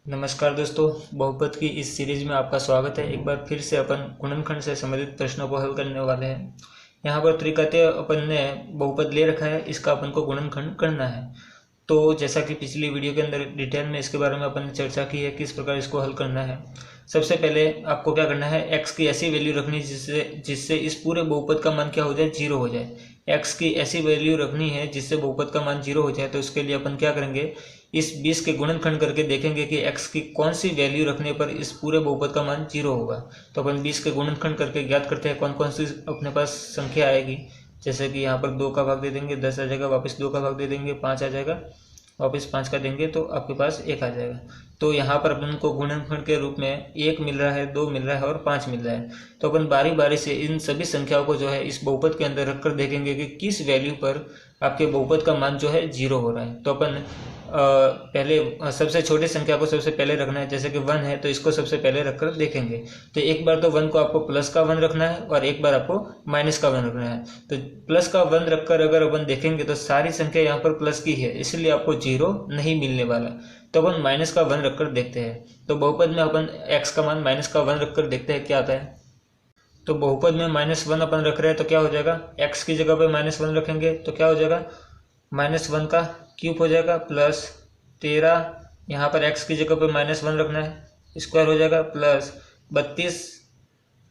नमस्कार दोस्तों, बहुपद की इस सीरीज में आपका स्वागत है। एक बार फिर से अपन गुणनखंड से संबंधित प्रश्नों को हल करने वाले हैं। यहाँ पर त्रिकातीय अपन ने बहुपद ले रखा है, इसका अपन को गुणनखंड करना है। तो जैसा कि पिछली वीडियो के अंदर डिटेल में इसके बारे में अपन ने चर्चा की है, किस प्रकार इसको हल करना है। सबसे पहले आपको क्या करना है, x की ऐसी वैल्यू रखनी जिससे इस पूरे बहुपद का मान क्या हो जाए, जीरो हो जाए। x की ऐसी वैल्यू रखनी है जिससे बहुपद का मान जीरो हो जाए। तो उसके लिए अपन क्या करेंगे, इस 20 के गुणनखंड करके देखेंगे कि x की कौन सी वैल्यू रखने पर इस पूरे बहुपद का मान जीरो होगा। तो अपन 20 के गुणनखंड करके ज्ञात करते हैं कौन कौन सी अपने पास संख्या आएगी। जैसे कि यहाँ पर 2 का भाग दे देंगे, 10 आ जाएगा, वापस 2 का भाग दे देंगे, 5 आ जाएगा, वापस 5 का देंगे तो आपके पास 1 आ जाएगा। तो यहाँ पर अपन को गुणनखंड के रूप में 1 मिल रहा है, 2 मिल रहा है और 5 मिल रहा है। तो अपन बारी बारी से इन सभी संख्याओं को जो है इस बहुपद के अंदर रखकर देखेंगे कि किस वैल्यू पर आपके बहुपद का मान जो है जीरो हो रहा है। तो अपन पहले सबसे छोटी संख्या को सबसे पहले रखना है। जैसे कि 1 है तो इसको सबसे पहले रखकर देखेंगे। तो एक बार तो 1 को आपको प्लस का 1 रखना है और एक बार आपको माइनस का 1 रखना है। तो प्लस का 1 रखकर अगर अपन देखेंगे तो सारी संख्या यहाँ पर प्लस की है, इसलिए आपको जीरो नहीं मिलने वाला। तो अपन माइनस का 1 रखकर देखते हैं। तो बहुपद में अपन x का मान माइनस का 1 रखकर देखते हैं क्या आता है। तो बहुपद में -1 अपन रख रहे हैं तो क्या हो जाएगा, x की जगह पे -1 रखेंगे तो क्या हो जाएगा, -1 का क्यूब हो जाएगा प्लस 13, यहाँ पर x की जगह पे -1 रखना है, स्क्वायर हो जाएगा प्लस 32,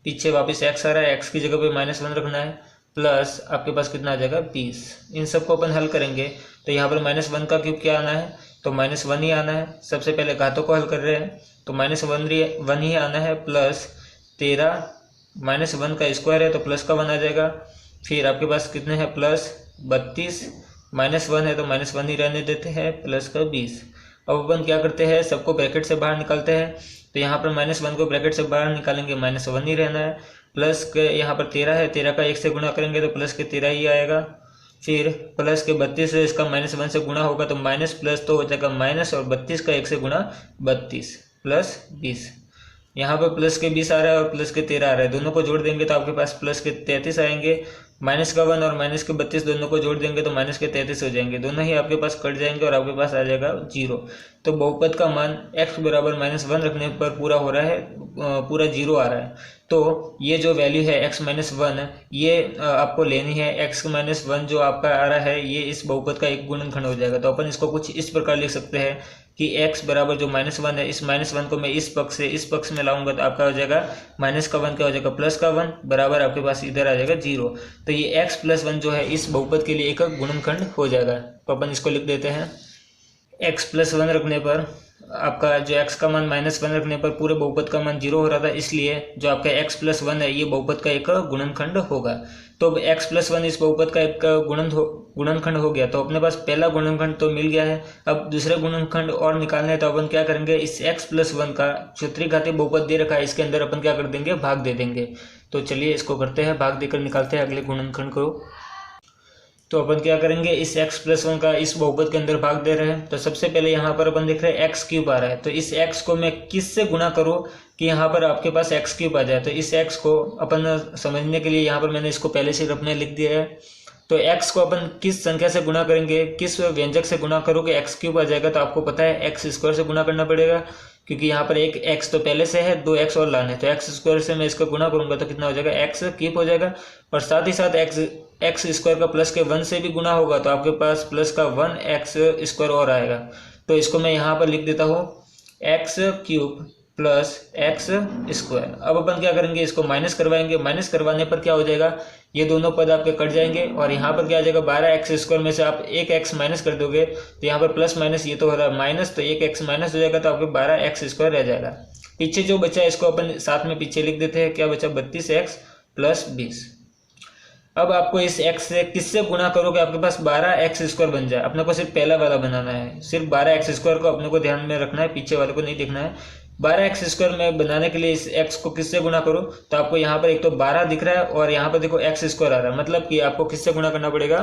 पीछे वापस x आ रहा है, x की जगह पे -1 रखना है, प्लस आपके पास कितना आ जाएगा 20। इन सबको अपन हल करेंगे तो यहाँ पर -1 का क्यूब क्या आना है, तो -1 ही आना है। सबसे पहले घातों को हल कर रहे हैं तो -1 ही आना है, प्लस 13, -1 का स्क्वायर है तो प्लस का 1 आ जाएगा। फिर आपके पास कितने हैं, प्लस 32, -1 है तो -1 ही रहने देते हैं, प्लस का 20। अब अपन क्या करते हैं, सबको ब्रैकेट से बाहर निकालते हैं। तो यहाँ पर -1 को ब्रैकेट से बाहर निकालेंगे, -1 ही रहना है। प्लस के यहाँ पर 13 है, 13 का 1 से गुणा करेंगे तो प्लस के 13 ही आएगा। फिर प्लस के 32 से इसका -1 से गुणा होगा तो माइनस प्लस तो हो जाएगा माइनस, और 32 का 1 से गुणा 32 प्लस 20। यहाँ पर प्लस के 20 आ रहा है और प्लस के 13 आ रहा है, दोनों को जोड़ देंगे तो आपके पास प्लस के 33 आएंगे। माइनस का 1 और माइनस के 32 दोनों को जोड़ देंगे तो माइनस के 33 हो जाएंगे, दोनों ही आपके पास कट जाएंगे और आपके पास आ जाएगा जीरो। तो बहुपद का मान x बराबर -1 रखने पर पूरा हो रहा है, पूरा जीरो आ रहा है। तो ये जो वैल्यू है x -1 ये आपको लेनी है। x -1 जो आपका आ रहा है ये इस बहुपद का एक गुणनखंड हो जाएगा। तो अपन इसको कुछ इस प्रकार लिख सकते हैं कि x बराबर जो -1 है, इस -1 को मैं इस पक्ष से इस पक्ष में लाऊंगा तो आपका हो जाएगा माइनस का 1 क्या हो जाएगा, प्लस का 1 बराबर आपके पास इधर आ जाएगा जीरो। तो ये x + 1 जो है इस बहुपद के लिए एक गुणनखंड हो जाएगा। तो अपन इसको लिख देते हैं, x + 1 रखने पर आपका जो x का मान -1 रखने पर पूरे बहुपद का मान जीरो हो रहा था, इसलिए जो आपका x + 1 है ये बहुपद का एक गुणनखंड होगा। तो अब x + 1 इस बहुपद का एक गुणनखंड हो गया। तो अपने पास पहला गुणनखंड तो मिल गया है। अब दूसरे गुणनखंड और निकालने हैं तो अपन क्या करेंगे, इस x + 1 का जो त्रिघातीय बहुपद दे रखा है इसके अंदर अपन क्या कर देंगे, भाग दे देंगे। तो चलिए इसको करते हैं, भाग देकर निकालते हैं अगले गुणनखंड को। तो अपन क्या करेंगे, इस x + 1 का इस बहुपद के अंदर भाग दे रहे हैं। तो सबसे पहले यहाँ पर अपन देख रहे हैं x³ आ रहा है। तो इस x को मैं किस से गुणा करूँ कि यहाँ पर आपके पास x³ आ जाए। तो इस x को अपन समझने के लिए यहाँ पर मैंने इसको पहले से अपने लिख दिया है। तो x को अपन किस संख्या से गुणा करेंगे, किस व्यंजक से गुणा करोगे x³ आ जाएगा। तो आपको पता है x² से गुणा करना पड़ेगा, क्योंकि यहाँ पर एक x तो पहले से है, 2x और लाने। तो x² से मैं इसका गुणा करूंगा तो कितना हो जाएगा, x³ हो जाएगा। और साथ ही साथ x² का प्लस के 1 से भी गुणा होगा तो आपके पास प्लस का 1x² और आएगा। तो इसको मैं यहाँ पर लिख देता हूँ x³ प्लस x²। अब अपन क्या करेंगे, इसको माइनस करवाएंगे। माइनस करवाने पर क्या हो जाएगा, ये दोनों पद आपके कट जाएंगे और यहाँ पर क्या आ जाएगा, 12x² में से आप एक x माइनस कर दोगे तो यहाँ पर प्लस माइनस ये तो हो रहा है माइनस, तो एक x माइनस हो जाएगा तो आपके 12x² रह जाएगा। पीछे जो बचा है इसको अपन साथ में पीछे लिख देते हैं, क्या बचा, 32x + 20। अब आपको इस x से किससे गुणा करोगे, आपके पास 12x² बन जाए। अपने को सिर्फ पहला वाला बनाना है, सिर्फ 12x² को अपने को ध्यान में रखना है, पीछे वाले को नहीं देखना है। 12x² में बनाने के लिए इस x को किससे गुणा करो, तो आपको यहाँ पर एक तो 12 दिख रहा है और यहाँ पर देखो x² आ रहा है, मतलब कि आपको किससे गुणा करना पड़ेगा,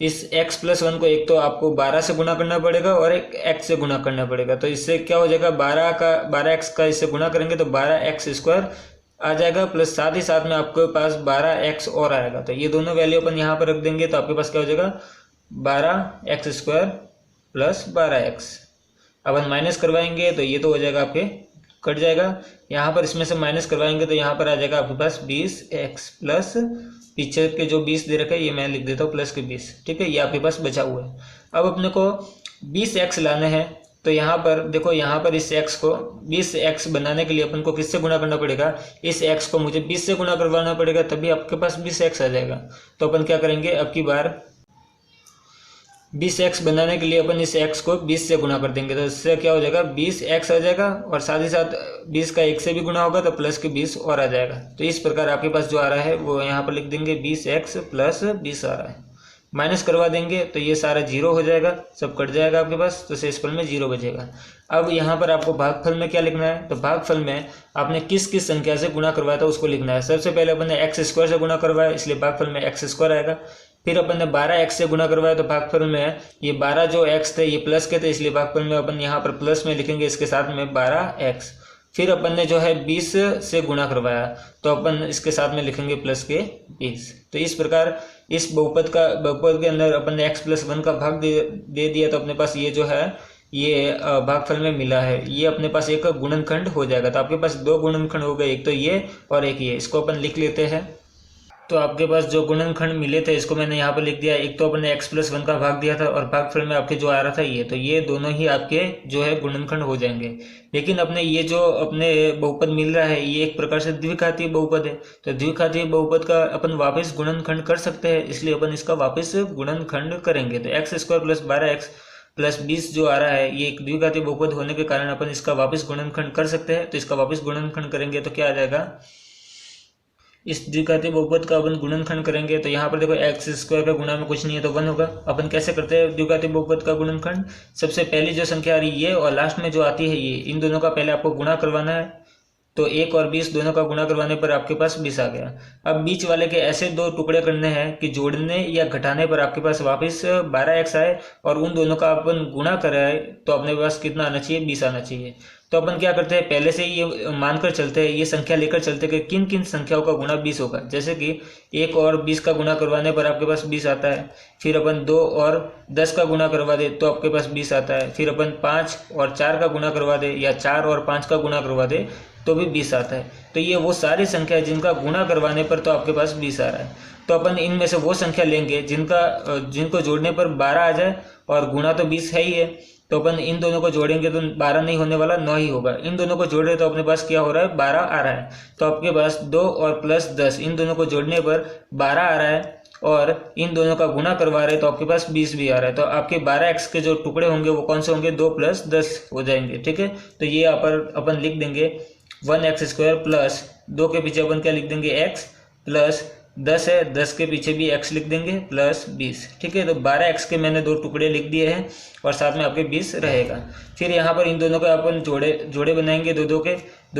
इस x + 1 को एक तो आपको 12 से गुणा करना पड़ेगा और एक x से गुणा करना पड़ेगा। तो इससे क्या हो जाएगा, 12x का इससे गुणा करेंगे तो 12x² आ जाएगा, प्लस साथ ही साथ में आपके पास 12x और आएगा। तो ये दोनों वैल्यू अपन यहाँ पर रख देंगे तो आपके पास क्या हो जाएगा, 12x² + 12x। अपन माइनस करवाएंगे तो ये तो हो जाएगा आपके कट जाएगा, यहाँ पर इसमें से माइनस करवाएंगे तो यहाँ पर आ जाएगा आपके पास 20x प्लस पीछे के जो 20 दे रखा है ये मैं लिख देता हूँ प्लस के 20, ठीक है, ये आपके पास बचा हुआ है। अब अपने को 20x लाने हैं तो यहाँ पर देखो, यहाँ पर इस x को 20x बनाने के लिए अपन को किससे गुणा करना पड़ेगा, इस x को मुझे 20 से गुणा करवाना पड़ेगा, तभी आपके पास 20x आ जाएगा। तो अपन क्या करेंगे, अब की बार 20x बनाने के लिए अपन इस x को 20 से गुणा कर देंगे, तो इससे क्या हो जाएगा 20x आ जाएगा, और साथ ही साथ 20 का 1 से भी गुणा होगा तो प्लस के 20 और आ जाएगा। तो इस प्रकार आपके पास जो आ रहा है वो यहाँ पर लिख देंगे 20x प्लस 20 आ रहा है, माइनस करवा देंगे तो ये सारा जीरो हो जाएगा, सब कट जाएगा आपके पास, तो शेषफल में जीरो बचेगा। अब यहाँ पर आपको भागफल में क्या लिखना है, तो भागफल में आपने किस किस संख्या से गुणा करवाया था उसको लिखना है। सबसे पहले अपन ने x स्क्वायर से गुणा करवाया, इसलिए भागफल में x स्क्वायर आएगा। फिर अपन ने 12x से गुणा करवाया तो भागफल में ये 12 जो x थे ये प्लस के थे, इसलिए भागफल में अपन यहाँ पर प्लस में लिखेंगे इसके साथ में 12x। फिर अपन ने जो है 20 से गुणा करवाया तो अपन इसके साथ में लिखेंगे प्लस के 20। तो इस प्रकार इस बहुपद के अंदर अपन ने x प्लस 1 का भाग दे दिया, तो अपने पास ये जो है ये भागफल में मिला है, ये अपने पास एक गुणनखंड हो जाएगा। तो आपके पास दो गुणनखंड हो गए, एक तो ये और एक ये, इसको अपन लिख लेते हैं। तो आपके पास जो गुणनखंड मिले थे इसको मैंने यहाँ पर लिख दिया, एक तो अपन ने x प्लस 1 का भाग दिया था और भागफल में आपके जो आ रहा था ये, तो ये दोनों ही आपके जो है गुणनखंड हो जाएंगे। लेकिन अपने ये जो अपने बहुपद मिल रहा है ये एक प्रकार से द्विघातीय बहुपद है, तो द्विघातीय बहुपद का अपन वापस गुणनखंड कर सकते हैं, इसलिए अपन इसका वापस गुणनखंड करेंगे। तो x square plus 12x plus 20 जो आ रहा है ये एक द्विघातीय बहुपद होने के कारण अपन इसका वापस गुणनखंड कर सकते हैं। तो इसका वापस गुणनखंड करेंगे तो क्या आ जाएगा, इस द्विघातीय बहुपद का अपन गुणनखंड करेंगे तो यहाँ पर देखो x स्क्वायर का गुणा में कुछ नहीं है तो 1 होगा। अपन कैसे करते हैं द्विघातीय बहुपद का गुणनखंड, सबसे पहली जो संख्या आ रही है ये और लास्ट में जो आती है ये, इन दोनों का पहले आपको गुणा करवाना है। तो 1 और 20 दोनों का गुणा करवाने पर आपके पास 20 आ गया। अब बीच वाले के ऐसे दो टुकड़े करने हैं कि जोड़ने या घटाने पर आपके पास वापस 12x आए और उन दोनों का अपन गुणा कराए तो अपने पास कितना आना चाहिए, 20 आना चाहिए। तो अपन क्या करते हैं, पहले से ये मानकर चलते हैं, ये संख्या लेकर चलते हैं कि किन किन संख्याओं का गुणा 20 होगा। जैसे कि 1 और 20 का गुणा करवाने पर आपके पास 20 आता है। फिर अपन 2 और 10 का गुणा करवा दे तो आपके पास 20 आता है। फिर अपन 5 और 4 का गुणा करवा दे या 4 और 5 का गुणा करवा दे तो भी 20 आता है। तो ये वो सारी संख्या है जिनका गुणा करवाने पर तो आपके पास 20 आ रहा है। तो अपन इनमें से वो संख्या लेंगे जिनको जोड़ने पर 12 आ जाए और गुणा तो 20 है ही है। तो अपन इन दोनों को जोड़ेंगे तो 12 नहीं होने वाला, 9 ही होगा। इन दोनों को जोड़ रहे तो अपने पास क्या हो रहा है, 12 आ रहा है। तो आपके पास 2 और प्लस 10 इन दोनों को जोड़ने पर 12 आ रहा है और इन दोनों का गुणा करवा रहे तो आपके पास 20 भी आ रहा है। तो आपके 12x के जो टुकड़े होंगे वो कौन से होंगे, 2 प्लस 10 हो जाएंगे, ठीक है। तो ये यहाँ पर अपन लिख देंगे 1x स्क्वायर प्लस 2 के पीछे अपन क्या लिख देंगे x प्लस 10 है, 10 के पीछे भी x लिख देंगे प्लस 20, ठीक है। तो 12x के मैंने 2 टुकड़े लिख दिए हैं और साथ में आपके 20 रहेगा। फिर यहाँ पर इन दोनों का अपन जोड़े बनाएंगे, दो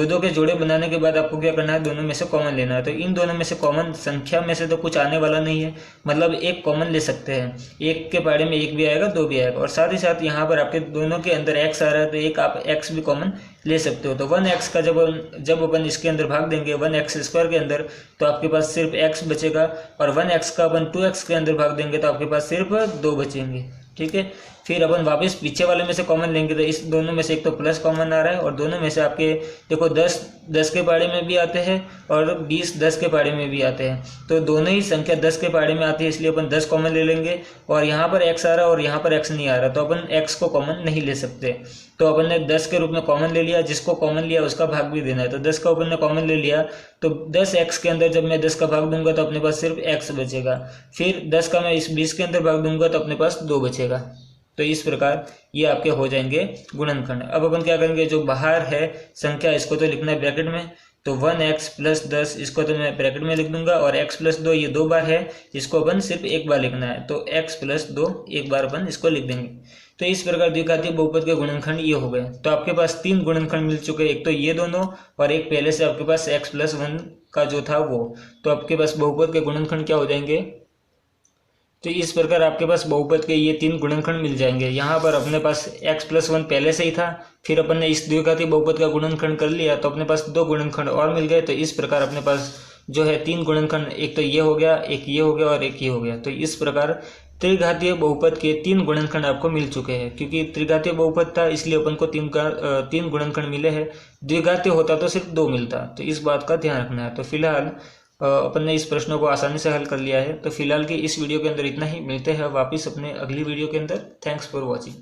दो के जोड़े बनाने के बाद आपको क्या करना है, दोनों में से कॉमन लेना है। तो इन दोनों में से कॉमन संख्या में से तो कुछ आने वाला नहीं है, मतलब एक कॉमन ले सकते हैं। एक के पाड़े में एक भी आएगा, 2 भी आएगा, और साथ ही साथ यहाँ पर आपके दोनों के अंदर x आ रहा है तो एक आप x भी कॉमन ले सकते हो। तो 1x का जब अपन इसके अंदर भाग देंगे 1x स्क्वायर के अंदर तो आपके पास सिर्फ x बचेगा, और 1x का अपन 2x के अंदर भाग देंगे तो आपके पास सिर्फ 2 बचेंगे, ठीक है। फिर अपन वापस पीछे वाले में से कॉमन लेंगे तो इस दोनों में से एक तो प्लस कॉमन आ रहा है और दोनों में से आपके देखो 10 के पाड़े में भी आते हैं और 20 10 के पाड़े में भी आते हैं। तो दोनों ही संख्या 10 के पाड़े में आती है, इसलिए अपन 10 कॉमन ले लेंगे। और यहाँ पर x आ रहा है और यहाँ पर x नहीं आ रहा, तो अपन x को कॉमन नहीं ले सकते। तो अपन ने 10 के रूप में कॉमन ले लिया, जिसको कॉमन लिया उसका भाग भी देना है। तो 10 का अपन ने कॉमन ले लिया तो 10x के अंदर जब मैं 10 का भाग दूंगा तो अपने पास सिर्फ x बचेगा। फिर 10 का मैं इस 20 के अंदर भाग दूंगा तो अपने पास 2 बचेगा। तो इस प्रकार ये आपके हो जाएंगे गुणनखंड। अब अपन क्या करेंगे, जो बाहर है संख्या इसको तो लिखना है ब्रैकेट में, तो 1x प्लस 10 इसको तो मैं ब्रैकेट में लिख दूंगा, और x प्लस 2 ये 2 बार है, इसको अपन सिर्फ एक बार लिखना है, तो x प्लस 2 एक बार अपन इसको लिख देंगे। तो इस प्रकार द्विघातीय बहुपद के गुणनखंड ये हो गए। तो आपके पास 3 गुणनखंड मिल चुके हैं, एक तो ये दोनों और एक पहले से आपके पास x प्लस 1 का जो था वो। तो आपके पास बहुपद के गुणनखंड क्या हो जाएंगे, तो इस प्रकार आपके पास बहुपद के ये 3 गुणनखंड मिल जाएंगे। यहाँ पर अपने पास x प्लस 1 पहले से ही था, फिर अपन ने इस द्विघातीय बहुपद का गुणनखंड कर लिया तो अपने पास 2 गुणनखंड और मिल गए। तो इस प्रकार अपने पास जो है 3 गुणनखंड, एक तो ये हो गया, एक ये हो गया और एक ये हो गया। तो इस प्रकार त्रिघातीय बहुपद के 3 गुणनखंड आपको मिल चुके हैं। क्योंकि त्रिघातीय बहुपद था इसलिए अपन को 3 गुणनखंड मिले हैं। द्विघातीय होता तो सिर्फ 2 मिलता, तो इस बात का ध्यान रखना है। तो फिलहाल अपन ने इस प्रश्नों को आसानी से हल कर लिया है। तो फिलहाल की इस वीडियो के अंदर इतना ही। मिलते हैं वापिस अपने अगली वीडियो के अंदर। Thanks for watching.